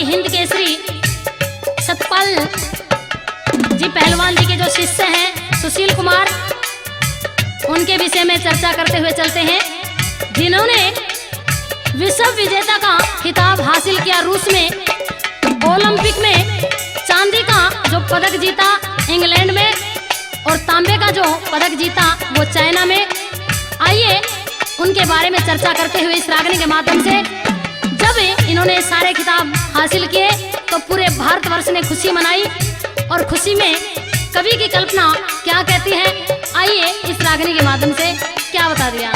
हिंद केसरी सतपाल जी पहलवान जी के जो शिष्य हैं सुशील कुमार, उनके विषय में चर्चा करते हुए चलते हैं, जिन्होंने विश्व विजेता का खिताब हासिल किया। रूस में ओलंपिक में चांदी का जो पदक जीता इंग्लैंड में, और तांबे का जो पदक जीता वो चाइना में। आइए उनके बारे में चर्चा करते हुए इस रागनी के माध्यम से। जब इन्होंने सारे खिताब हासिल किए तो पूरे भारतवर्ष ने खुशी मनाई, और खुशी में कवि की कल्पना क्या कहती है, आइए इस रागनी के माध्यम से क्या बता दिया।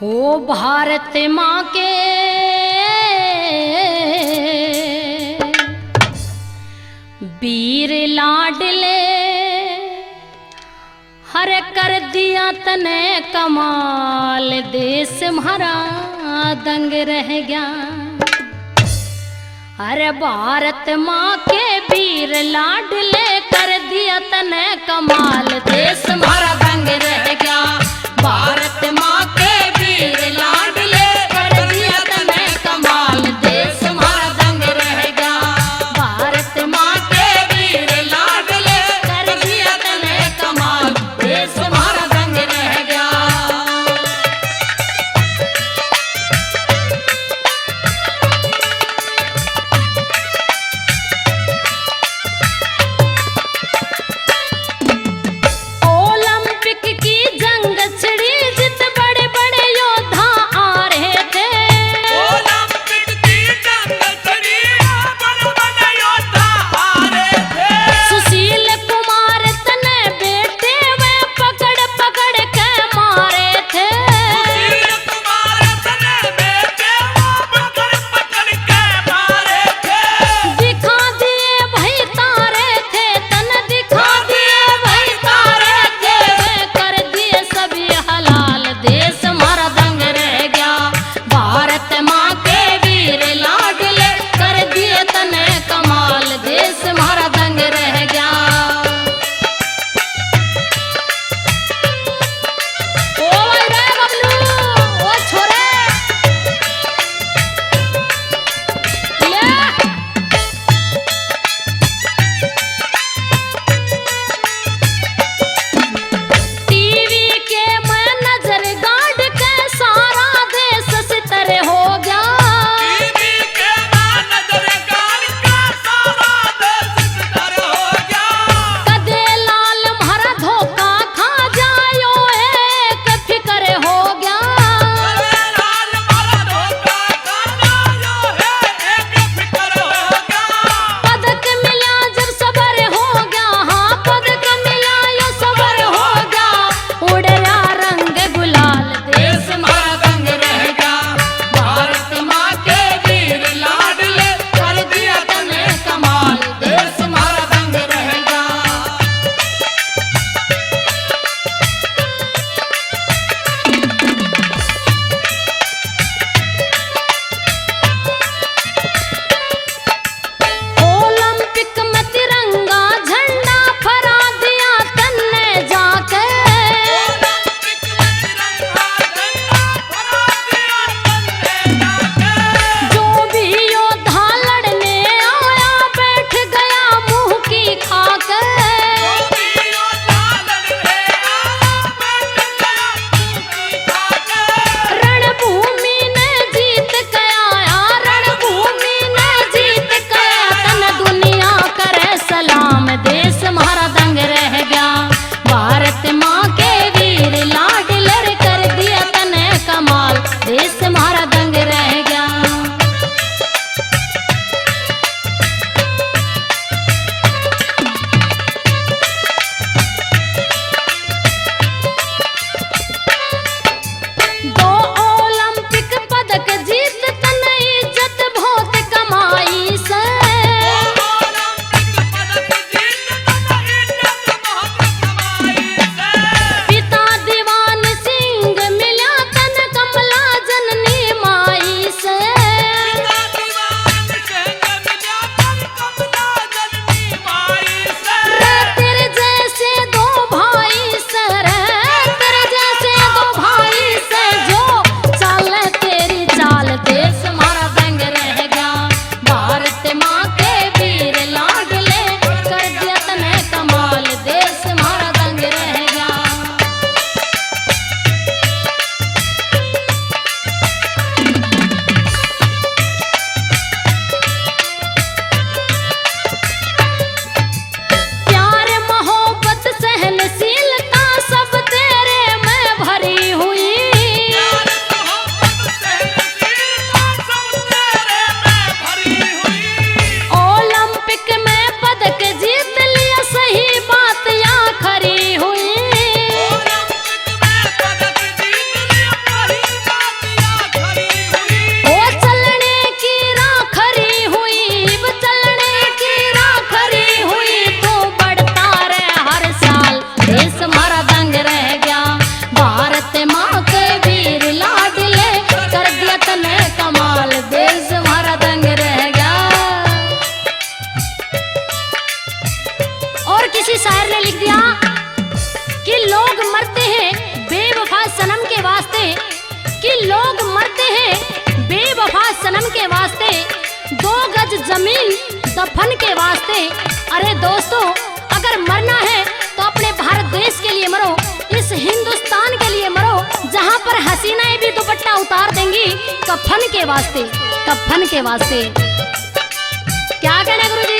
ओ भारत माँ के वीर लाडले, हर कर दिया तने कमाल, देश हमारा दंग रह गया। अरे भारत माँ के वीर लाडले, कर दिया तने कमाल, देश हमारा दंग रह गया। भारत माँ के वीर लाडले, कर दिया तने कमाल, देश हमारा दंग रह गया। भारत माँ के वीर लाडले, कर दिया तने कमाल, देश हमारा दंग रह गया। किसी शायर ने लिख दिया कि लोग मरते हैं बेवफा सनम के वास्ते, कि लोग मरते हैं बेवफा सनम के वास्ते, 2 गज जमीन दफन के वास्ते। अरे दोस्तों, अगर मरना है तो अपने भारत देश के लिए मरो, इस हिंदुस्तान के लिए मरो, जहां पर हसीनाएं भी दुपट्टा उतार देंगी कफन के वास्ते, कफन के वास्ते। क्या कहना गुरु जी?